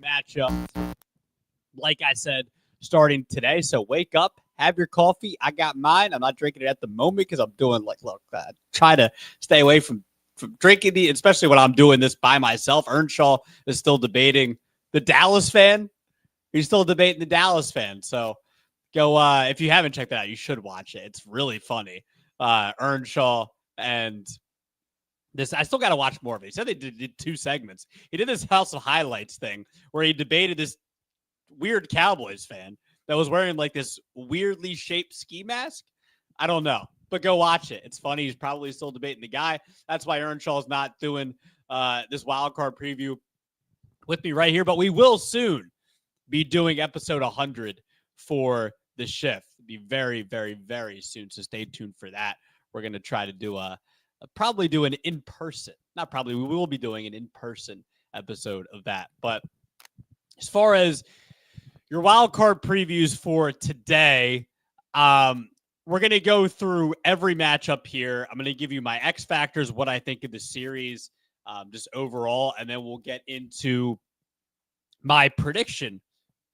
matchup, like I said, starting today. So wake up, have your coffee. I got mine. I'm not drinking it at the moment because I'm doing try to stay away from drinking the, especially when I'm doing this by myself. Earnshaw is still debating the Dallas fan. He's still debating the Dallas fan. So go, if you haven't checked that out, you should watch it. It's really funny. Earnshaw and this, I still got to watch more of it. He said they did 2 segments. He did this House of Highlights thing where he debated this weird Cowboys fan that was wearing like this weirdly shaped ski mask. I don't know, but go watch it. It's funny. He's probably still debating the guy. That's why Earnshaw's not doing this wild card preview with me right here, but we will soon be doing episode 100 for the shift. It'll be very, very, very soon. So stay tuned for that. We're going to try to do probably do an in-person, not probably, we will be doing an in-person episode of that. But as far as your wild card previews for today, we're going to go through every matchup here. I'm going to give you my X factors, what I think of the series, just overall, and then we'll get into my prediction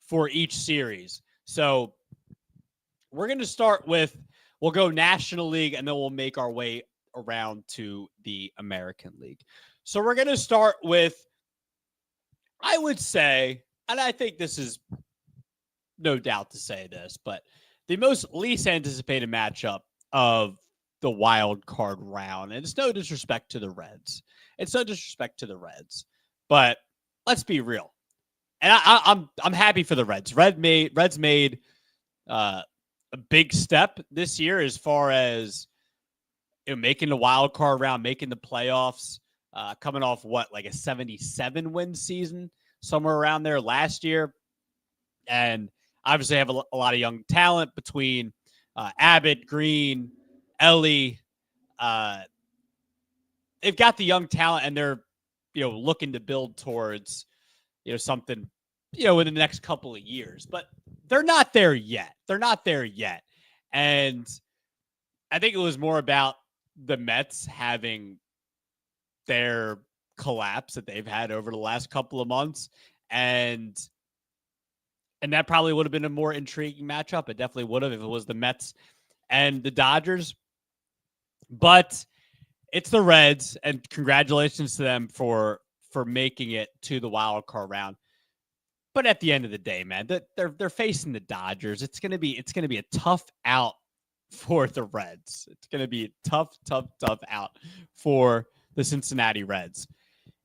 for each series. So we're going to start with, we'll go National League, and then we'll make our way around to the American League. So we're going to start with, I would say, and I think this is no doubt to say this, but the most least anticipated matchup of the wild card round. And it's no disrespect to the Reds. But let's be real. And I'm happy for the Reds. Reds made a big step this year as far as making the wild card round, making the playoffs, coming off like a 77 win season, somewhere around there last year. And obviously have a lot of young talent between Abbott, Green, Ellie. They've got the young talent, and they're looking to build towards something in the next couple of years. But they're not there yet. And I think it was more about the Mets having their collapse that they've had over the last couple of months. And that probably would have been a more intriguing matchup. It definitely would have if it was the Mets and the Dodgers. But it's the Reds, and congratulations to them for making it to the wild card round. But at the end of the day, man, they're facing the Dodgers. It's gonna be a tough out for the Reds. It's gonna be a tough out for the Cincinnati Reds.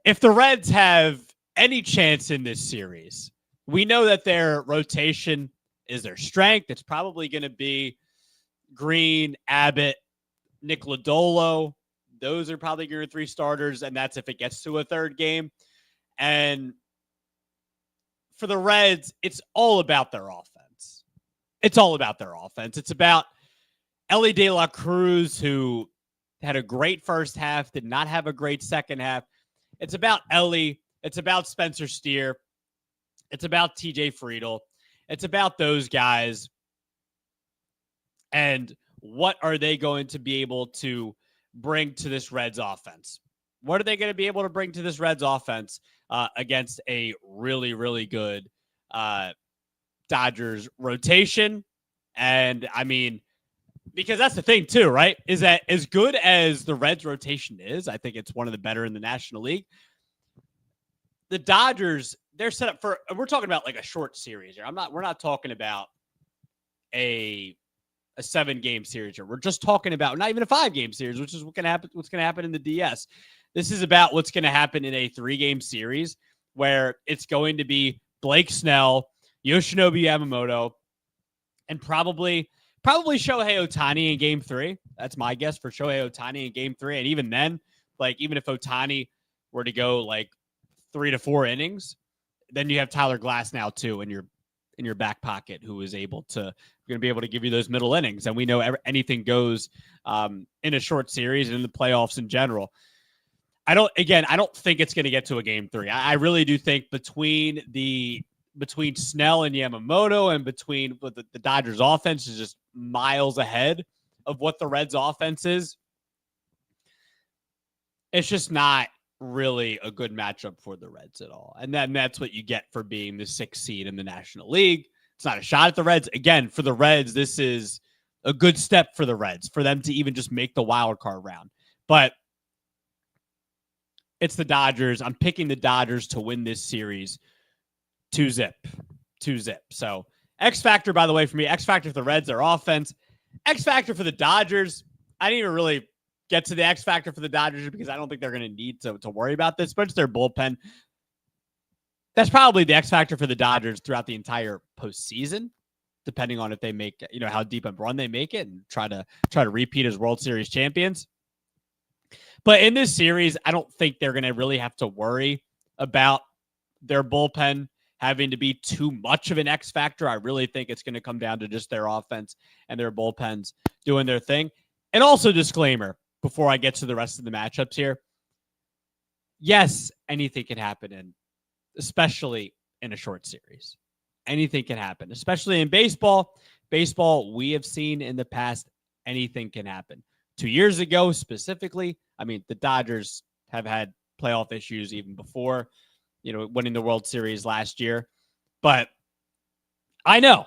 If the Reds have any chance in this series, we know that their rotation is their strength. It's probably going to be Green, Abbott, Nick Lodolo. Those are probably your 3 starters, and that's if it gets to a third game. And for the Reds, it's all about their offense. It's about Ellie De La Cruz, who had a great first half, did not have a great second half. It's about Ellie. It's about Spencer Steer. It's about TJ Friedel. It's about those guys. And what are they going to be able to bring to this Reds offense? What are they going to be able to bring to this Reds offense against a really, really good Dodgers rotation? And I mean, because that's the thing too, right? Is that as good as the Reds rotation is, I think it's one of the better in the National League. The Dodgers, they're set up for, we're talking about like a short series here. We're not talking about a 7-game series here. We're just talking about not even a 5-game series, which is what's going to happen in the DS. This is about what's going to happen in a 3-game series where it's going to be Blake Snell, Yoshinobu Yamamoto, and probably Shohei Ohtani in game 3. That's my guess for Shohei Ohtani in game 3. And even then, even if Ohtani were to go 3 to 4 innings, then you have Tyler Glass now too in your back pocket, who is going to be able to give you those middle innings. And we know anything goes in a short series and in the playoffs in general. I don't think it's going to get to a game 3. I really do think between Snell and Yamamoto and between the Dodgers offense is just miles ahead of what the Reds offense is. It's just not really a good matchup for the Reds at all. And then that's what you get for being the 6th seed in the National League. It's not a shot at the Reds. Again, for the Reds, this is a good step for the Reds, for them to even just make the wild card round. But it's the Dodgers. I'm picking the Dodgers to win this series 2-0. So X factor, by the way, for me, X factor for the Reds, their offense. X factor for the Dodgers, I didn't even really get to the X factor for the Dodgers because I don't think they're going to need to worry about this, but it's their bullpen. That's probably the X factor for the Dodgers throughout the entire postseason, depending on if they make, how deep a run they make it and try to repeat as World Series champions. But in this series, I don't think they're going to really have to worry about their bullpen having to be too much of an X factor. I really think it's going to come down to just their offense and their bullpens doing their thing. And also, disclaimer, before I get to the rest of the matchups here. Yes, anything can happen, especially in a short series. Anything can happen, especially in baseball. Baseball, we have seen in the past, anything can happen. 2 years ago, specifically, the Dodgers have had playoff issues even before, winning the World Series last year. But I know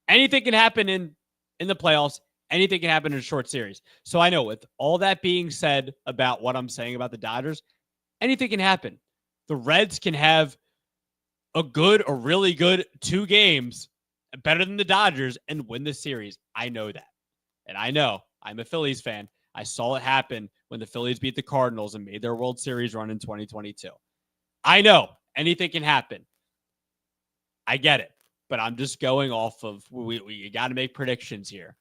anything can happen in the playoffs. Anything can happen in a short series. So I know, with all that being said about what I'm saying about the Dodgers, anything can happen. The Reds can have a really good 2 games, better than the Dodgers, and win the series. I know that. And I know I'm a Phillies fan. I saw it happen when the Phillies beat the Cardinals and made their World Series run in 2022. I know anything can happen. I get it. But I'm just going off of, we got to make predictions here.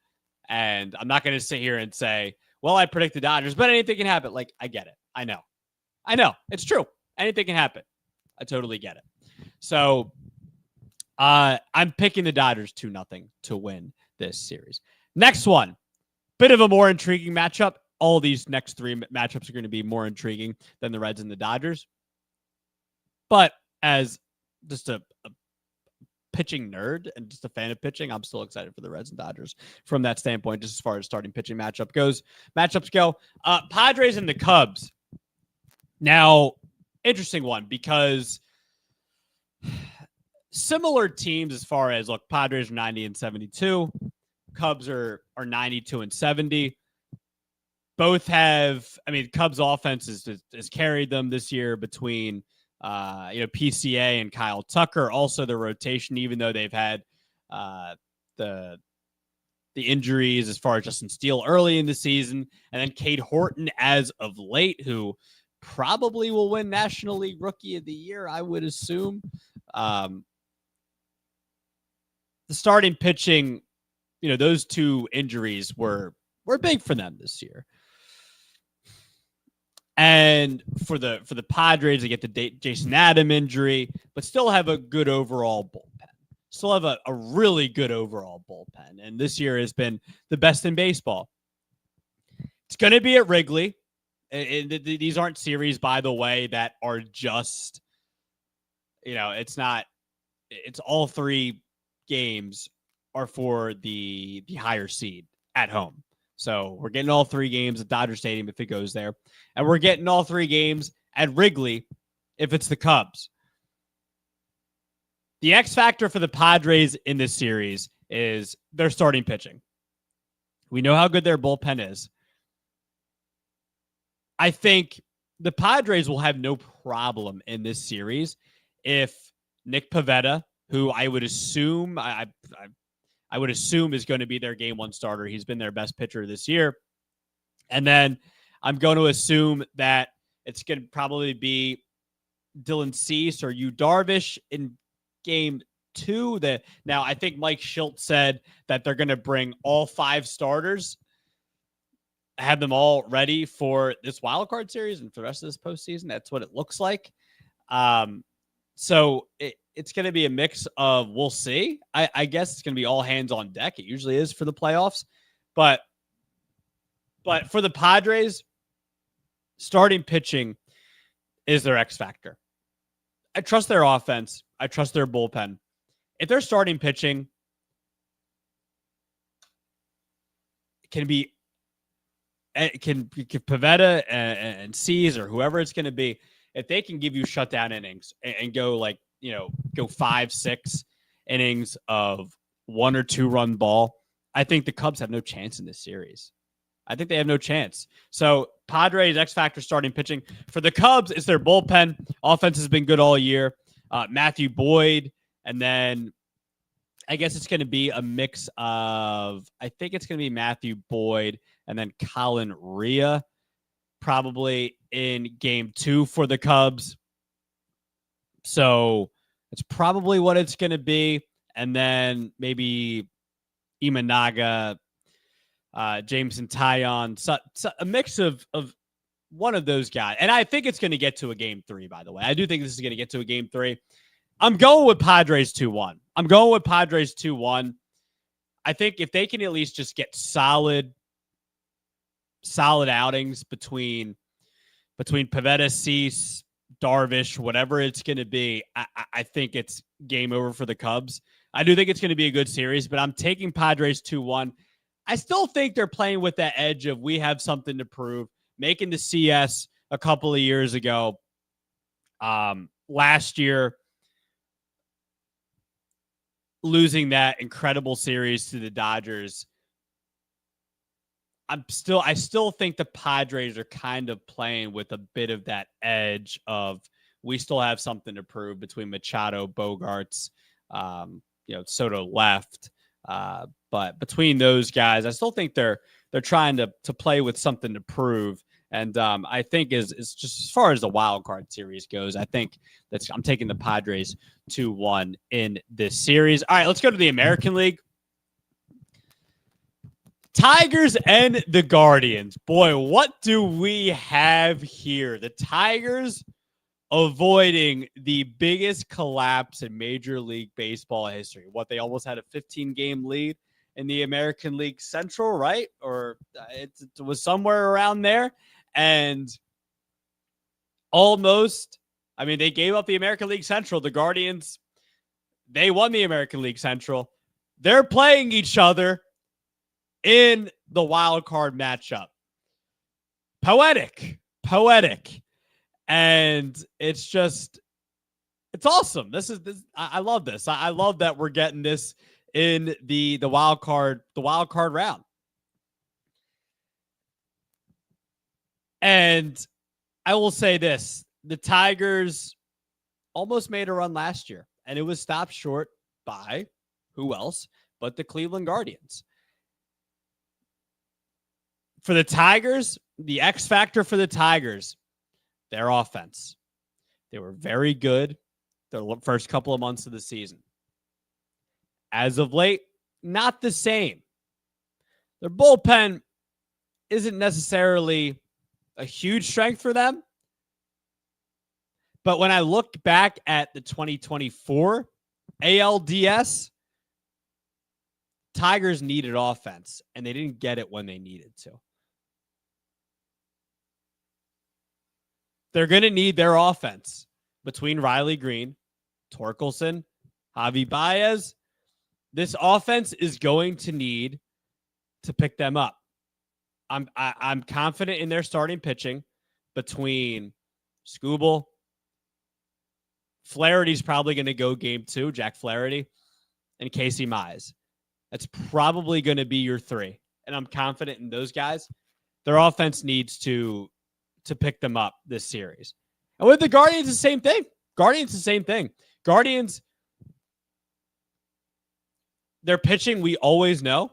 And I'm not going to sit here and say, well, I predict the Dodgers, but anything can happen. Like, I get it. I know. It's true. Anything can happen. I totally get it. So I'm picking the Dodgers 2-0 to win this series. Next one, bit of a more intriguing matchup. All these next 3 matchups are going to be more intriguing than the Reds and the Dodgers. But as just a pitching nerd and just a fan of pitching, I'm still excited for the Reds and Dodgers from that standpoint, just as far as starting pitching matchups go. Padres and the Cubs. Now, interesting one, because similar teams as far as, look, Padres are 90-72. Cubs are 92-70. Both have, Cubs offense has carried them this year between PCA and Kyle Tucker. Also the rotation, even though they've had the injuries as far as Justin Steele early in the season, and then Cade Horton as of late, who probably will win National League Rookie of the Year, I would assume. The starting pitching, those 2 injuries were big for them this year. And for the Padres, they get the Jason Adam injury, but still have a good overall bullpen. Still have a really good overall bullpen. And this year has been the best in baseball. It's going to be at Wrigley. These aren't series, by the way, that are just, it's not, it's all 3 games are for the higher seed at home. So we're getting all 3 games at Dodger Stadium if it goes there. And we're getting all 3 games at Wrigley if it's the Cubs. The X factor for the Padres in this series is their starting pitching. We know how good their bullpen is. I think the Padres will have no problem in this series if Nick Pivetta, who I would assume I would assume is going to be their game 1 starter. He's been their best pitcher this year. And then I'm going to assume that it's going to probably be Dylan Cease or Yu Darvish in game 2. Now, I think Mike Schilt said that they're going to bring all 5 starters, have them all ready for this wild card series and for the rest of this postseason. That's what it looks like. So it's going to be a mix of, we'll see. I guess it's going to be all hands on deck. It usually is for the playoffs. But for the Padres, starting pitching is their X factor. I trust their offense. I trust their bullpen. If they're starting pitching, it can be can Pivetta and Cease or whoever it's going to be, if they can give you shutdown innings and go like, go 5-6 innings of 1 or 2 run ball, I think the Cubs have no chance in this series. I think they have no chance. So Padres X factor starting pitching for the Cubs is their bullpen. Offense has been good all year. Matthew Boyd, and then I guess it's going to be a mix of, I think it's going to be Matthew Boyd and then Colin Rhea probably in game 2 for the Cubs. So it's probably what it's going to be. And then maybe Imanaga, Jameson Taillon, so a mix of one of those guys. And I think it's going to get to a game 3, by the way. I do think this is going to get to a game 3. I'm going with Padres 2-1. I think if they can at least just get solid outings between Pivetta, Cease, Darvish, whatever it's going to be, I think it's game over for the Cubs. I do think it's going to be a good series, but I'm taking Padres 2-1. I still think they're playing with that edge of we have something to prove. Making the CS a couple of years ago, last year, losing that incredible series to the Dodgers. I still think the Padres are kind of playing with a bit of that edge of we still have something to prove between Machado, Bogarts, Soto left. But between those guys, I still think they're trying to play with something to prove. And I think is just as far as the wild card series goes, I think I'm taking the Padres 2-1 in this series. All right, let's go to the American League. Tigers and the Guardians. Boy, what do we have here? The Tigers avoiding the biggest collapse in Major League Baseball history. What, they almost had a 15-game lead in the American League Central, right? Or it was somewhere around there. And almost, they gave up the American League Central. The Guardians, they won the American League Central. They're playing each other in the wild card matchup. Poetic. And it's awesome. I love this. I love that we're getting this in the wild card round. And I will say this, the Tigers almost made a run last year, and it was stopped short by who else but the Cleveland Guardians. For the Tigers, the X factor for the Tigers, their offense. They were very good the first couple of months of the season. As of late, not the same. Their bullpen isn't necessarily a huge strength for them. But when I look back at the 2024 ALDS, Tigers needed offense, and they didn't get it when they needed to. They're going to need their offense between Riley Green, Torkelson, Javi Baez. This offense is going to need to pick them up. I'm confident in their starting pitching between Skubal. Flaherty's probably going to go game 2, Jack Flaherty, and Casey Mize. That's probably going to be your 3. And I'm confident in those guys. Their offense needs to pick them up this series. And with the Guardians, the same thing. Guardians, their pitching, we always know,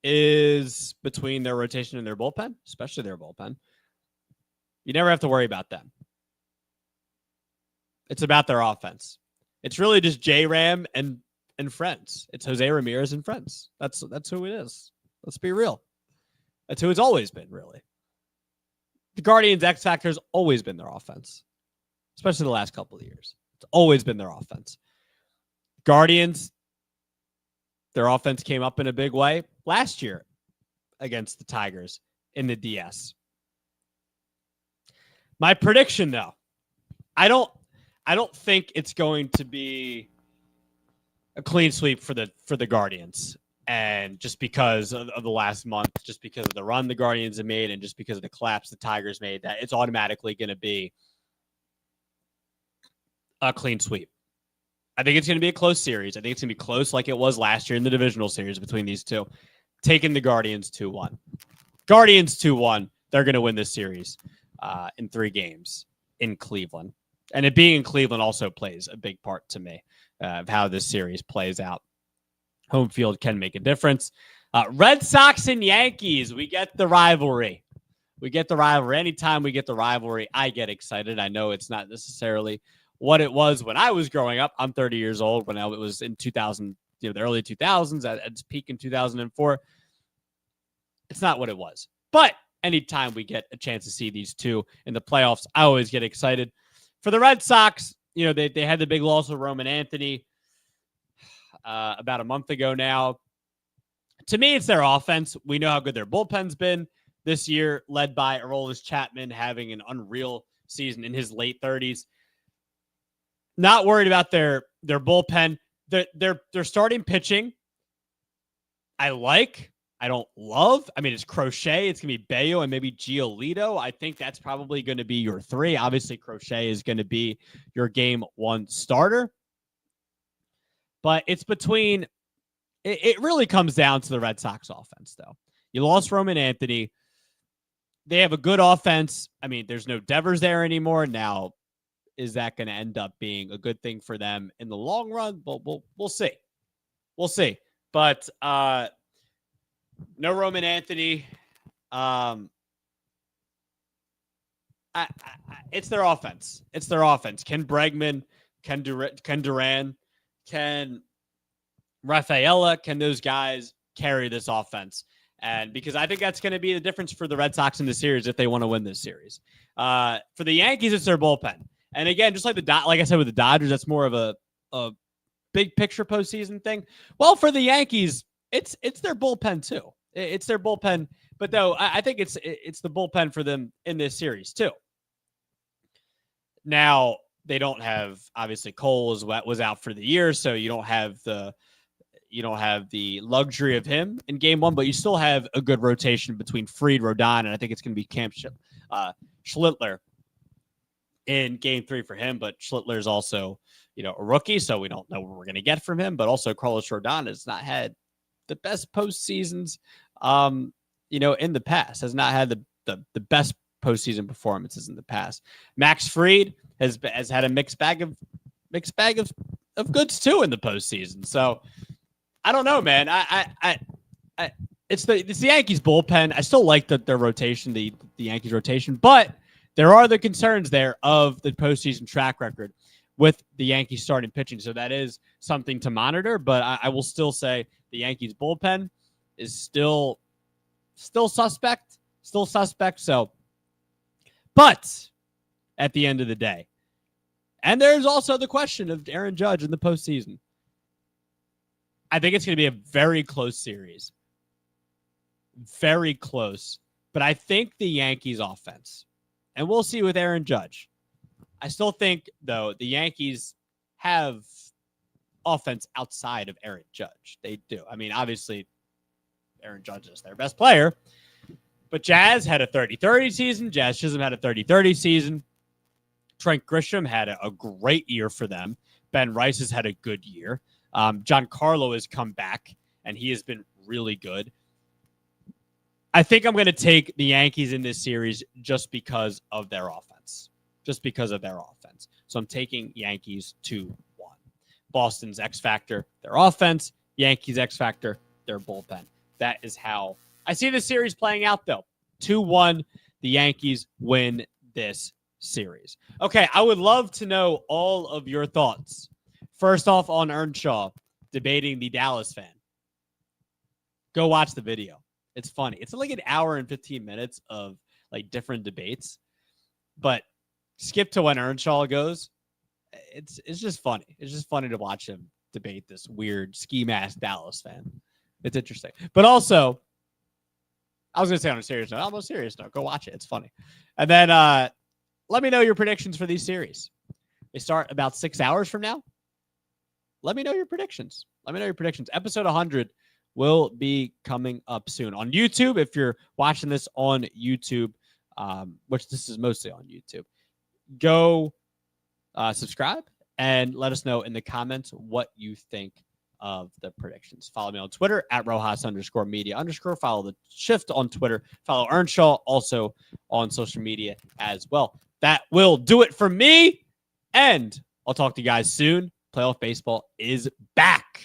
is between their rotation and their bullpen, especially their bullpen. You never have to worry about them. It's about their offense. It's really just J-Ram and friends. It's Jose Ramirez and friends. That's who it is. Let's be real. That's who it's always been, really. The Guardians' X factor has always been their offense, especially the last couple of years. It's always been their offense. Guardians, their offense came up in a big way last year against the Tigers in the DS. My prediction, though, I don't think it's going to be a clean sweep for the Guardians. And just because of the last month, just because of the run the Guardians have made, and just because of the collapse the Tigers made, that it's automatically going to be a clean sweep. I think it's going to be a close series. I think it's going to be close like it was last year in the divisional series between these two. Taking the Guardians 2-1. Guardians 2-1. They're going to win this series in 3 games in Cleveland. And it being in Cleveland also plays a big part to me of how this series plays out. Home field can make a difference. Red Sox and Yankees, we get the rivalry. Anytime we get the rivalry, I get excited. I know it's not necessarily what it was when I was growing up. I'm 30 years old. When it was in 2000, the early 2000s, at its peak in 2004. It's not what it was. But anytime we get a chance to see these two in the playoffs, I always get excited. For the Red Sox, they had the big loss of Roman Anthony about a month ago now. To me, it's their offense. We know how good their bullpen's been this year, led by Aroldis Chapman having an unreal season in his late 30s. Not worried about their bullpen. Their starting pitching, I don't love. I mean, it's Crochet. It's going to be Bayo and maybe Giolito. I think that's probably going to be your 3. Obviously, Crochet is going to be your game 1 starter. But it's between – it really comes down to the Red Sox offense, though. You lost Roman Anthony. They have a good offense. I mean, there's no Devers there anymore. Now, is that going to end up being a good thing for them in the long run? We'll see. We'll see. But no Roman Anthony. It's their offense. Can Bregman, can Duran, can Rafaela, can those guys carry this offense? And because I think that's going to be the difference for the Red Sox in the series if they want to win this series. For the Yankees, it's their bullpen. And again, just like like I said with the Dodgers, that's more of a big picture postseason thing. Well, for the Yankees, it's their bullpen too. It's their bullpen, but though I think it's the bullpen for them in this series too. Now they don't have, obviously Cole was out for the year, so you don't have the luxury of him in game 1, but you still have a good rotation between Fried, Rodon, and I think it's going to be Camp Schlittler in game 3 for him. But Schlittler is also, a rookie, so we don't know what we're going to get from him. But also Carlos Rodon has not had the best postseasons, in the past. Has not had the best postseason performances in the past. Max Fried has had a mixed bag of goods too in the postseason. So I don't know, man. It's the Yankees bullpen. I still like their rotation, the Yankees rotation, but there are the concerns there of the postseason track record with the Yankees starting pitching. So that is something to monitor, but I will still say the Yankees bullpen is still suspect. So, but at the end of the day, and there's also the question of Aaron Judge in the postseason. I think it's going to be a very close series. Very close. But I think the Yankees offense, and we'll see with Aaron Judge. I still think, though, the Yankees have offense outside of Aaron Judge. They do. I mean, obviously, Aaron Judge is their best player. But Jazz had a 30-30 season. Jazz Chisholm had a 30-30 season. Trent Grisham had a great year for them. Ben Rice has had a good year. Giancarlo has come back, and he has been really good. I think I'm going to take the Yankees in this series just because of their offense. So I'm taking Yankees 2-1. Boston's X factor, their offense. Yankees X factor, their bullpen. That is how I see the series playing out, though. 2-1, the Yankees win this series. Okay, I would love to know all of your thoughts. First off, on Earnshaw debating the Dallas fan. Go watch the video. It's funny. It's like an hour and 15 minutes of like different debates. But skip to when Earnshaw goes. It's just funny. It's just funny to watch him debate this weird ski mask Dallas fan. It's interesting. But also, I was going to say on a serious note. Almost serious note. Go watch it. It's funny. And then let me know your predictions for these series. They start about 6 hours from now. Let me know your predictions. Episode 100 will be coming up soon. On YouTube, if you're watching this on YouTube, which this is mostly on YouTube, go subscribe and let us know in the comments what you think of the predictions. Follow me on Twitter at Rojas_media_. Follow the shift on Twitter. Follow Earnshaw also on social media as well. That will do it for me. And I'll talk to you guys soon. Playoff baseball is back.